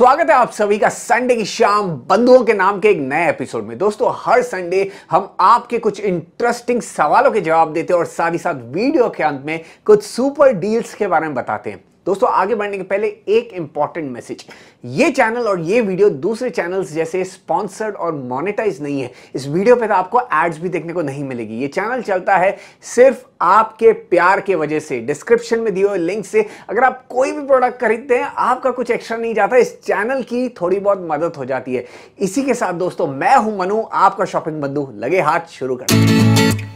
स्वागत है आप सभी का संडे की शाम बंधुओं के नाम के एक नए एपिसोड में। दोस्तों, हर संडे हम आपके कुछ इंटरेस्टिंग सवालों के जवाब देते हैं और साथ ही साथ वीडियो के अंत में कुछ सुपर डील्स के बारे में बताते हैं। दोस्तों, आगे बढ़ने के पहले एक इंपॉर्टेंट मैसेज, ये चैनल और ये वीडियो दूसरे चैनल्स जैसे स्पॉन्सर्ड और मोनेटाइज नहीं है। इस वीडियो पे तो आपको एड्स भी देखने को नहीं मिलेगी। ये चैनल चलता है सिर्फ आपके प्यार के वजह से। डिस्क्रिप्शन में दिए हुए लिंक से अगर आप कोई भी प्रोडक्ट खरीदते हैं, आपका कुछ एक्स्ट्रा नहीं जाता, इस चैनल की थोड़ी बहुत मदद हो जाती है। इसी के साथ दोस्तों, मैं हूं मनु, आपका शॉपिंग बंधु। लगे हाथ, शुरू करते।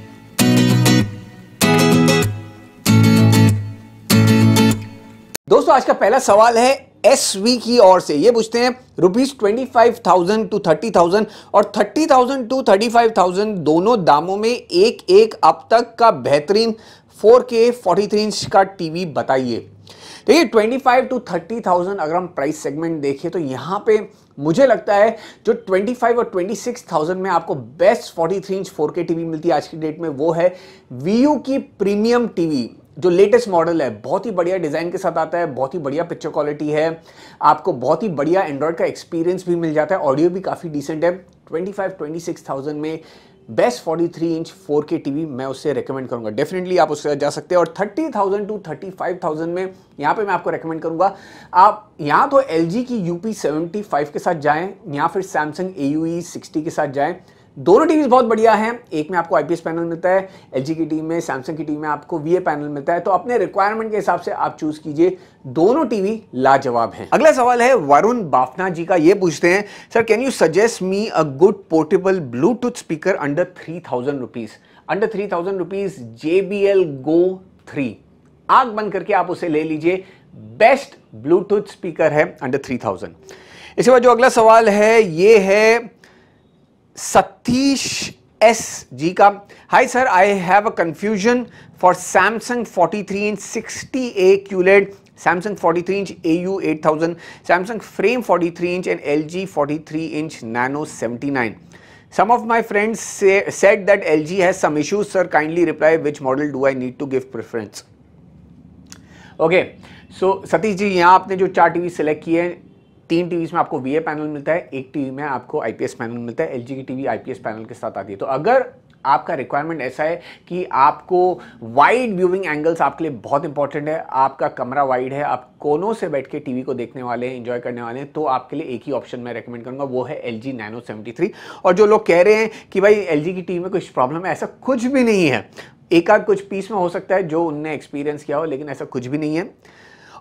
दोस्तों, आज का पहला सवाल है एसवी की ओर से। ये पूछते हैं ₹25,000 to 30,000 और 30,000 to 35,000 दोनों दामों में एक एक अब तक का बेहतरीन 4K 43 इंच का टीवी बताइए। देखिए, 25 to 30,000 अगर हम प्राइस सेगमेंट देखें तो यहाँ पे मुझे लगता है जो 25 और 26,000 में आपको बेस्ट 43 इंच 4K टीवी मिलती है आज की डेट में, वो है VU की प्रीमियम टीवी। जो लेटेस्ट मॉडल है, बहुत ही बढ़िया डिज़ाइन के साथ आता है, बहुत ही बढ़िया पिक्चर क्वालिटी है, आपको बहुत ही बढ़िया एंड्रॉयड का एक्सपीरियंस भी मिल जाता है, ऑडियो भी काफ़ी डिसेंट है। 25-26,000 में बेस्ट 43 इंच 4K टीवी मैं उससे रेकमेंड करूंगा। डेफिनेटली आप उससे जा सकते हैं। और 30,000 to 35,000 में यहाँ पे मैं आपको रेकमेंड करूंगा, आप यहाँ तो LG की UP75 के साथ जाएं या फिर सैमसंग AUE 60 के साथ जाएं। दोनों टीवी बहुत बढ़िया हैं। एक में आपको IPS पैनल मिलता है, LG की टीम में, सैमसंग की टीम में आपको VA पैनल मिलता है। तो अपने रिक्वायरमेंट के हिसाब से आप चूज कीजिए, दोनों टीवी लाजवाब हैं। अगला सवाल है वरुण बाफना जी का। ये पूछते हैं, sir can you suggest me a good portable Bluetooth speaker under 3,000 rupees. Under 3,000 rupees JBL Go 3, आंख बंद करके आप उसे ले लीजिए। बेस्ट ब्लूटूथ स्पीकर है अंडर 3,000। इसके बाद जो अगला सवाल है, ये है सतीश एस जी का। Hi sir, I have a confusion for Samsung 43 inch 60A QLED, Samsung 43 inch AU 8000, Samsung Frame 43 inch and LG 43 inch Nano 79. Some of my friends said that LG has some issues. Sir, kindly reply which model do I need to give preference. Okay, so Satish ji, यहाँ आपने जो 4 TV select किए हैं, 3 TVs में आपको VA panel मिलता है, एक टीवी में आपको IPS पैनल मिलता है। LG की टीवी IPS पैनल के साथ आती है। तो अगर आपका रिक्वायरमेंट ऐसा है कि आपको वाइड व्यूइंग एंगल्स आपके लिए बहुत इंपॉर्टेंट है, आपका कमरा वाइड है, आप कोनों से बैठ के टीवी को देखने वाले हैं, एंजॉय करने वाले हैं, तो आपके लिए एक ही ऑप्शन मैं रेकमेंड करूंगा, वो है LG Nano 73। और जो लोग कह रहे हैं कि भाई LG की टीवी में कुछ प्रॉब्लम है, ऐसा कुछ भी नहीं है। एक आध कुछ पीस में हो सकता है जो उनने एक्सपीरियंस किया हो, लेकिन ऐसा कुछ भी नहीं है।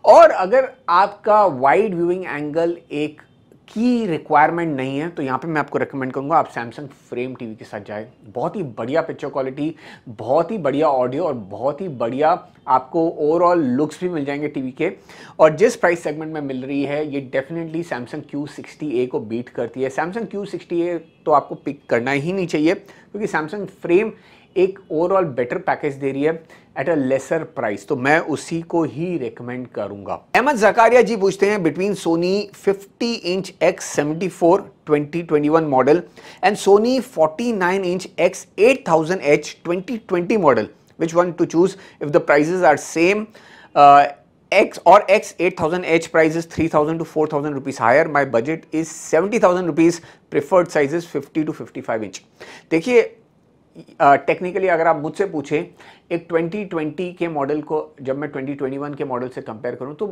और अगर आपका वाइड व्यूइंग एंगल एक की रिक्वायरमेंट नहीं है, तो यहाँ पे मैं आपको रेकमेंड करूँगा आप सैमसंग फ्रेम टीवी के साथ जाएं। बहुत ही बढ़िया पिक्चर क्वालिटी, बहुत ही बढ़िया ऑडियो और बहुत ही बढ़िया आपको ओवरऑल लुक्स भी मिल जाएंगे टीवी के। और जिस प्राइस सेगमेंट में मिल रही है, ये डेफिनेटली सैमसंग Q60A को बीट करती है। सैमसंग Q60A तो आपको पिक करना ही नहीं चाहिए, क्योंकि सैमसंग फ्रेम एक ओवरऑल बेटर पैकेज दे रही है एट अ लेसर प्राइस, तो मैं उसी को ही रेकमेंड करूंगा। अहमद जकारिया जी पूछते हैं, between Sony 50 inch X74 2021 model and Sony 49 inch X8000H 2020 model, which one to choose if the prices are same? X8000H price is 3,000 to 4,000 rupees higher. My budget is 70,000 rupees. Preferred size is 50 to 55 inch. देखिए, technically अगर आप मुझसे पूछें, एक 2020 के model को जब मैं 2021 के मॉडल से कंपेयर करूं, तो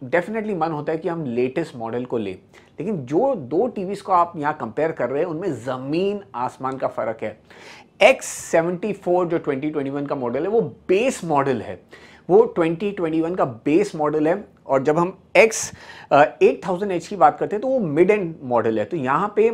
डेफिनेटली मन होता है कि हम लेटेस्ट मॉडल को लें। लेकिन जो दो टीवीज़ को आप यहाँ कंपेयर कर रहे हैं, उनमें ज़मीन आसमान का फ़र्क है। X74 जो 2021 का मॉडल है, वो बेस मॉडल है, वो 2021 का बेस मॉडल है। और जब हम X8000H की बात करते हैं, तो वो मिड एंड मॉडल है। तो यहाँ पे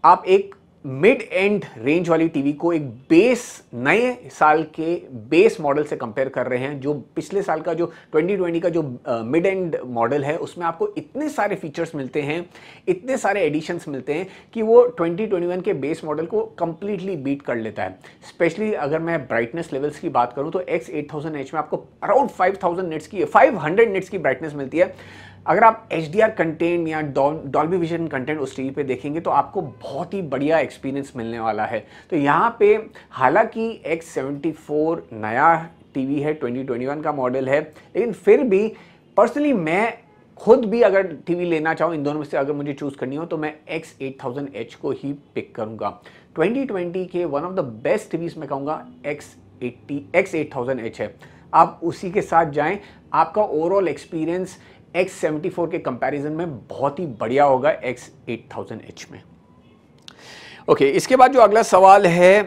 आप एक मिड एंड रेंज वाली टीवी को एक बेस, नए साल के बेस मॉडल से कंपेयर कर रहे हैं। जो पिछले साल का, जो 2020 का जो मिड एंड मॉडल है, उसमें आपको इतने सारे फीचर्स मिलते हैं, इतने सारे एडिशंस मिलते हैं कि वो 2021 के बेस मॉडल को कंप्लीटली बीट कर लेता है। स्पेशली अगर मैं ब्राइटनेस लेवल्स की बात करूं, तो X8000H में आपको अराउंड 500 निट्स की ब्राइटनेस मिलती है। अगर आप HDR कंटेंट या डॉल्बी विजन कंटेंट उस टीवी पे देखेंगे, तो आपको बहुत ही बढ़िया एक्सपीरियंस मिलने वाला है। तो यहाँ पे हालांकि X74 नया टीवी है, 2021 का मॉडल है, लेकिन फिर भी पर्सनली मैं खुद भी अगर टीवी लेना चाहूँ, इन दोनों में से अगर मुझे चूज़ करनी हो तो मैं X8000H को ही पिक करूँगा। 2020 के one of the best TVs मैं कहूँगा X8000H है। आप उसी के साथ जाएं, आपका ओवरऑल एक्सपीरियंस X74 के कंपैरिजन में बहुत ही बढ़िया होगा X8000H में। ओके, इसके बाद जो अगला सवाल है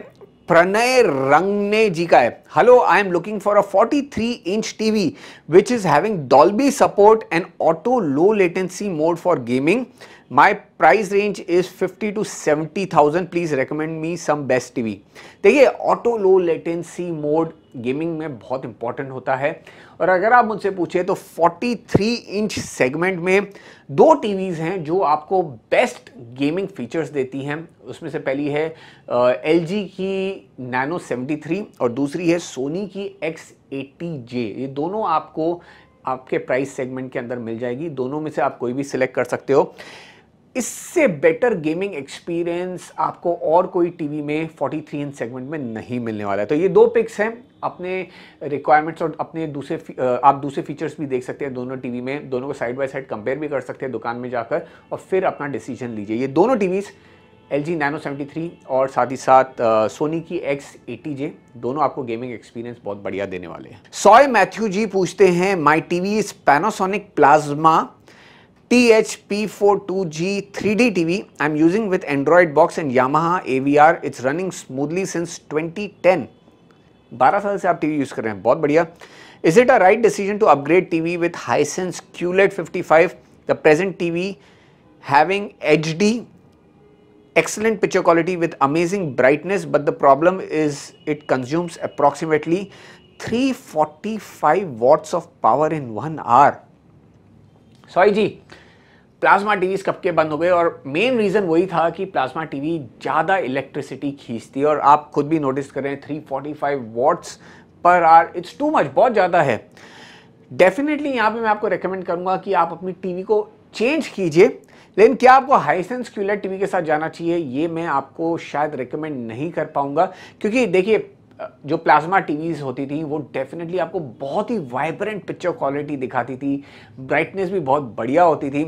प्रणय रंगने जी का है। Hello, I am looking for a 43 inch TV which is having Dolby support and auto low latency mode for gaming. My price range is 50 to 70,000। Please recommend me some best TV. देखिए, auto low latency mode gaming में बहुत important होता है, और अगर आप मुझसे पूछे तो 43 इंच सेगमेंट में दो टीवीज़ हैं जो आपको बेस्ट गेमिंग फीचर्स देती हैं। उसमें से पहली है LG की नैनो 73 और दूसरी है सोनी की X80J। ये दोनों आपको आपके प्राइस सेगमेंट के अंदर मिल जाएगी। दोनों में से आप कोई भी सिलेक्ट कर सकते हो। इससे बेटर गेमिंग एक्सपीरियंस आपको और कोई टीवी में 43 इंच सेगमेंट में नहीं मिलने वाला है। तो ये दो पिक्स हैं, अपने रिक्वायरमेंट्स और अपने आप दूसरे फीचर्स भी देख सकते हैं दोनों टीवी में। दोनों को साइड बाय साइड कंपेयर भी कर सकते हैं दुकान में जाकर, और फिर अपना डिसीजन लीजिए। ये दोनों टीवीज़ LG नैनो 73 और साथ ही साथ सोनी की X80J, दोनों आपको गेमिंग एक्सपीरियंस बहुत बढ़िया देने वाले हैं। सॉय मैथ्यू जी पूछते हैं, my TV is Panasonic plasma THP42G 3D TV. I'm using with Android box and Yamaha AVR. It's running smoothly since 2010. 12 साल से आप टीवी यूज कर रहे हैं, बहुत बढ़िया। Is it a right decision to upgrade TV with Hisense QLED 55? The present TV having HD, excellent picture quality with amazing brightness, but the problem is it consumes approximately 345 watts of power in 1 hour. Sorry ji, plasma TVs कब के बंद हो गए, और main reason वही था कि plasma TV ज़्यादा इलेक्ट्रिसिटी खींचती है, और आप खुद भी नोटिस कर रहे हैं 345 watts per hour, it's too much, बहुत ज़्यादा है। डेफिनेटली यहाँ पे मैं आपको रेकमेंड करूँगा कि आप अपनी टीवी को चेंज कीजिए, लेकिन क्या आपको हाइसेंस क्यूलेट टीवी के साथ जाना चाहिए, ये मैं आपको शायद रिकमेंड नहीं कर पाऊँगा। क्योंकि देखिए, जो प्लाज्मा टीवीज़ होती थी वो डेफिनेटली आपको बहुत ही वाइब्रेंट पिक्चर क्वालिटी दिखाती थी, ब्राइटनेस भी बहुत बढ़िया होती थी।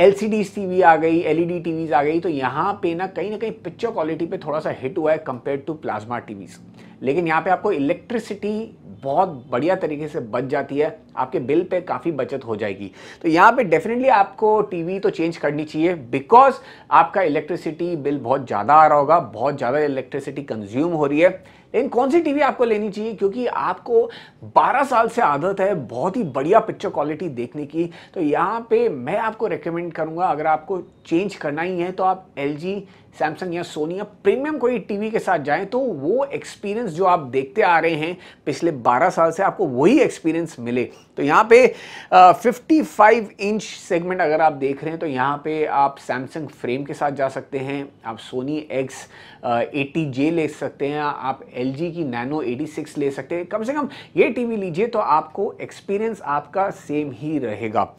LCD टीवी आ गई, LED टीवीज़ आ गई, तो यहाँ पे ना कहीं पिक्चर क्वालिटी पे थोड़ा सा हिट हुआ है कंपेयर टू प्लाज्मा टीवीज़। लेकिन यहाँ पे आपको इलेक्ट्रिसिटी बहुत बढ़िया तरीके से बच जाती है, आपके बिल पे काफ़ी बचत हो जाएगी। तो यहाँ पे डेफिनेटली आपको टीवी तो चेंज करनी चाहिए, बिकॉज आपका इलेक्ट्रिसिटी बिल बहुत ज़्यादा आ रहा होगा, बहुत ज़्यादा इलेक्ट्रिसिटी कंज्यूम हो रही है। लेकिन कौन सी टीवी आपको लेनी चाहिए, क्योंकि आपको 12 साल से आदत है बहुत ही बढ़िया पिक्चर क्वालिटी देखने की। तो यहाँ पे मैं आपको रेकमेंड करूँगा, अगर आपको चेंज करना ही है तो आप LG, सैमसंग या सोनी या प्रीमियम कोई टीवी के साथ जाएं, तो वो एक्सपीरियंस जो आप देखते आ रहे हैं पिछले 12 साल से, आपको वही एक्सपीरियंस मिले। तो यहाँ पे 55 इंच सेगमेंट अगर आप देख रहे हैं तो यहाँ पे आप सैमसंग फ्रेम के साथ जा सकते हैं, आप सोनी X80J ले सकते हैं, आप LG की नैनो 86 ले सकते हैं। कम से कम ये टीवी लीजिए तो आपको एक्सपीरियंस आपका सेम ही रहेगा।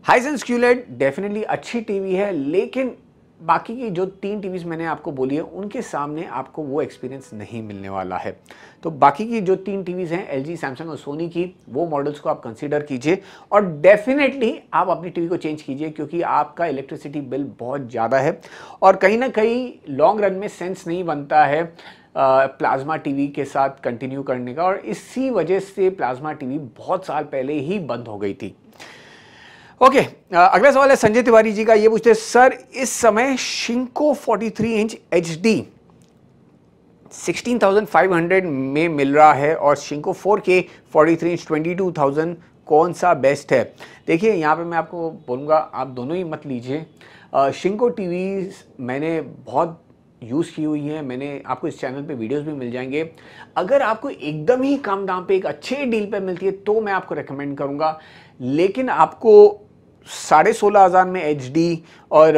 हाइसेंस QLED डेफिनेटली अच्छी टीवी है, लेकिन बाकी की जो 3 टीवीज़ मैंने आपको बोली है उनके सामने आपको वो एक्सपीरियंस नहीं मिलने वाला है। तो बाकी की जो 3 टीवीज़ हैं LG, सैमसंग और सोनी की, वो मॉडल्स को आप कंसीडर कीजिए, और डेफिनेटली आप अपनी टीवी को चेंज कीजिए, क्योंकि आपका इलेक्ट्रिसिटी बिल बहुत ज़्यादा है, और कहीं ना कहीं लॉन्ग रन में सेंस नहीं बनता है प्लाज्मा टीवी के साथ कंटिन्यू करने का, और इसी वजह से प्लाज्मा टीवी बहुत साल पहले ही बंद हो गई थी। ओके, अगला सवाल है संजय तिवारी जी का। ये पूछते हैं, सर इस समय शिंको 43 इंच HD 16,500 में मिल रहा है, और शिंको 4K 43 इंच 22,000, कौन सा बेस्ट है? देखिए, यहाँ पे मैं आपको बोलूँगा आप दोनों ही मत लीजिए। शिंको टीवीज़ मैंने बहुत यूज़ की हुई है, मैंने आपको इस चैनल पे वीडियोस भी मिल जाएंगे। अगर आपको एकदम ही कम दाम पे एक अच्छे डील पे मिलती है तो मैं आपको रेकमेंड करूँगा, लेकिन आपको 16,500 में HD और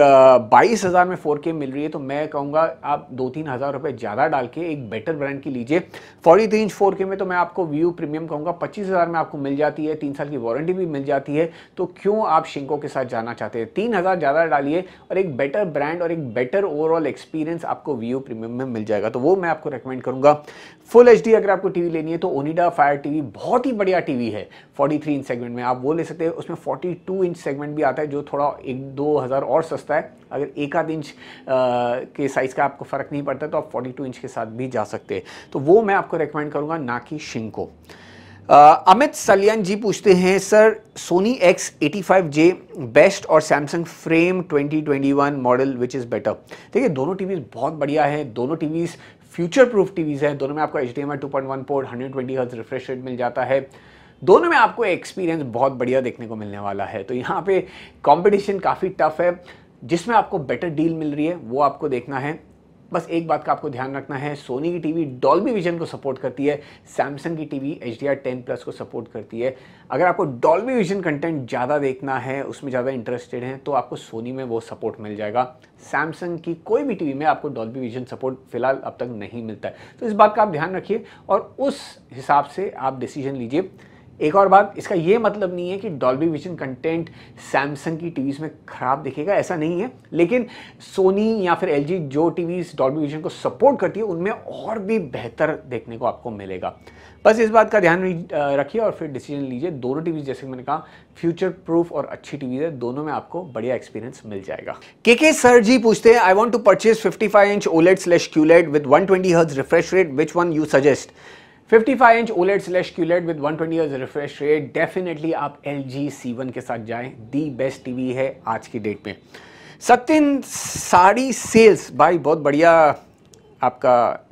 22,000 में 4K मिल रही है, तो मैं कहूँगा आप 2-3 हज़ार रुपये ज़्यादा डाल के एक बेटर ब्रांड की लीजिए। 43 इंच 4K में तो मैं आपको व्यू प्रीमियम कहूँगा 25,000 में आपको मिल जाती है, 3 साल की वारंटी भी मिल जाती है। तो क्यों आप शिंको के साथ जाना चाहते हैं? 3,000 ज़्यादा डालिए और एक बेटर ब्रांड और एक बेटर ओवरऑल एक्सपीरियंस आपको व्यू प्रीमियम में मिल जाएगा, तो वो मैं आपको रेकमेंड करूँगा। फुल HD अगर आपको टीवी लेनी है तो ओनिडा फायर टीवी बहुत ही बढ़िया टीवी है। 43 इंच सेगमेंट में आप वो ले सकते हैं। उसमें 42 इंच सेगमेंट भी आता है जो थोड़ा 1-2 हज़ार और सस्ता है। अगर 1-आध इंच के साइज़ का आपको फ़र्क नहीं पड़ता तो आप 42 इंच के साथ भी जा सकते हैं, तो वो मैं आपको रेकमेंड करूँगा, ना कि शिंको। अमित सलियान जी पूछते हैं, सर सोनी X85J बेस्ट और Samsung frame 2021 model which is better? देखिए दोनों टीवीज़ बहुत बढ़िया है, दोनों टीवीज़ फ्यूचर प्रूफ टीवीज़ है। दोनों में आपको HDMI 2.1 port, 120 hertz refresh rate मिल जाता है। दोनों में आपको एक्सपीरियंस बहुत बढ़िया देखने को मिलने वाला है। तो यहाँ पे कंपटीशन काफ़ी टफ है। जिसमें आपको बेटर डील मिल रही है वो आपको देखना है। बस एक बात का आपको ध्यान रखना है, सोनी की टीवी डॉल्बी विजन को सपोर्ट करती है, सैमसंग की टीवी HDR10+ को सपोर्ट करती है। अगर आपको डॉल्बी विजन कंटेंट ज़्यादा देखना है, उसमें ज़्यादा इंटरेस्टेड हैं, तो आपको सोनी में वो सपोर्ट मिल जाएगा। सैमसंग की कोई भी टीवी में आपको डॉल्बी विजन सपोर्ट फिलहाल अब तक नहीं मिलता है, तो इस बात का आप ध्यान रखिए और उस हिसाब से आप डिसीजन लीजिए। एक और बात, इसका ये मतलब नहीं है कि डॉल्बी विजन कंटेंट सैमसंग की टीवीज़ में ख़राब दिखेगा, ऐसा नहीं है। लेकिन सोनी या फिर LG जो टीवीज़ डॉल्बी विजन को सपोर्ट करती है उनमें और भी बेहतर देखने को आपको मिलेगा। बस इस बात का ध्यान रखिए और फिर डिसीजन लीजिए। दोनों टीवीज़ जैसे मैंने कहा फ्यूचर प्रूफ और अच्छी टीवीज़ है, दोनों में आपको बढ़िया एक्सपीरियंस मिल जाएगा। के सर जी पूछते हैं, I want to purchase 55 inch OLED/QLED with 120 hertz refresh rate, which one you suggest? 55 inch OLED/QLED with 120 hertz refresh rate, definitely आप LG C1 के साथ जाएं, दी बेस्ट टीवी है आज की डेट में। सत्यन साड़ी सेल्स भाई बहुत बढ़िया आपका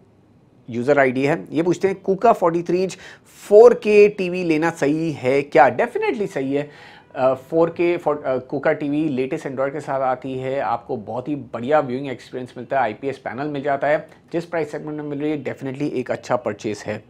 यूज़र आईडी है। ये पूछते हैं कूका 43 इंच 4K टीवी लेना सही है क्या? डेफिनेटली सही है। 4K कूका टीवी लेटेस्ट एंड्रॉयड के साथ आती है, आपको बहुत ही बढ़िया व्यूइंग एक्सपीरियंस मिलता है, IPS पैनल मिल जाता है। जिस प्राइस सेगमेंट में मिल रही है डेफिनेटली एक अच्छा परचेस है।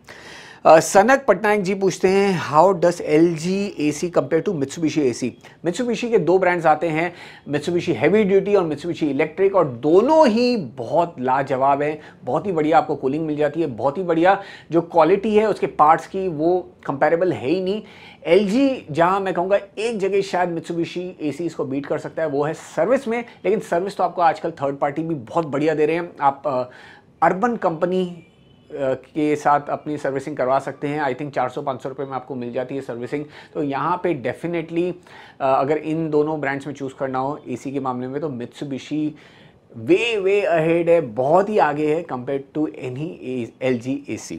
सनक पटनायक जी पूछते हैं, how does LG AC compare to Mitsubishi AC? Mitsubishi के 2 ब्रांड्स आते हैं, मित्सुबिशी हैवी ड्यूटी और मित्सुबिशी इलेक्ट्रिक, और दोनों ही बहुत लाजवाब हैं। बहुत ही बढ़िया आपको कूलिंग मिल जाती है, बहुत ही बढ़िया जो क्वालिटी है उसके पार्ट्स की वो कंपेरेबल है ही नहीं। LG जहां मैं कहूँगा एक जगह शायद मित्सुबिशी AC इसको बीट कर सकता है वो है सर्विस में, लेकिन सर्विस तो आपको आजकल थर्ड पार्टी भी बहुत बढ़िया दे रहे हैं। आप अर्बन कंपनी के साथ अपनी सर्विसिंग करवा सकते हैं। आई थिंक 400-500 रुपये में आपको मिल जाती है सर्विसिंग। तो यहाँ पे डेफिनेटली अगर इन दोनों ब्रांड्स में चूज़ करना हो AC के मामले में तो मित्सुबिशी वे अहेड है, बहुत ही आगे है compare to any LG AC।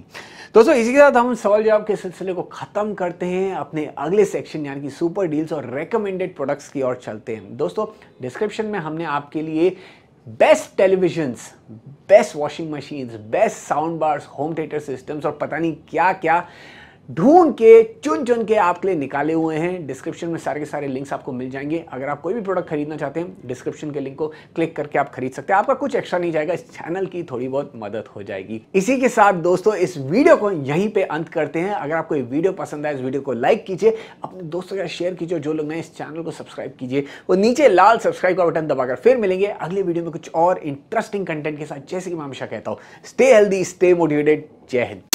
दोस्तों इसी के साथ हम सवाल जवाब के सिलसिले को ख़त्म करते हैं, अपने अगले सेक्शन यानी कि सुपर डील्स और रेकमेंडेड प्रोडक्ट्स की ओर चलते हैं। दोस्तों डिस्क्रिप्शन में हमने आपके लिए best televisions, best washing machines, best sound bars, home theatre systems और पता नहीं क्या क्या ढूंढ के चुन के आपके लिए निकाले हुए हैं। डिस्क्रिप्शन में सारे के सारे लिंक्स आपको मिल जाएंगे। अगर आप कोई भी प्रोडक्ट खरीदना चाहते हैं डिस्क्रिप्शन के लिंक को क्लिक करके आप खरीद सकते हैं। आपका कुछ एक्स्ट्रा नहीं जाएगा, इस चैनल की थोड़ी बहुत मदद हो जाएगी। इसी के साथ दोस्तों इस वीडियो को यहीं पे अंत करते हैं। अगर आपको ये वीडियो पसंद आए इस वीडियो को लाइक कीजिए, अपने दोस्तों के साथ शेयर कीजिए, जो लोग नए इस चैनल को सब्सक्राइब कीजिए। वो नीचे लाल सब्सक्राइब का बटन दबाकर फिर मिलेंगे अगले वीडियो में कुछ और इंटरेस्टिंग कंटेंट के साथ। जैसे कि मैं हमेशा कहता हूँ, स्टे हेल्दी, स्टे मोटिवेटेड। जय हिंद।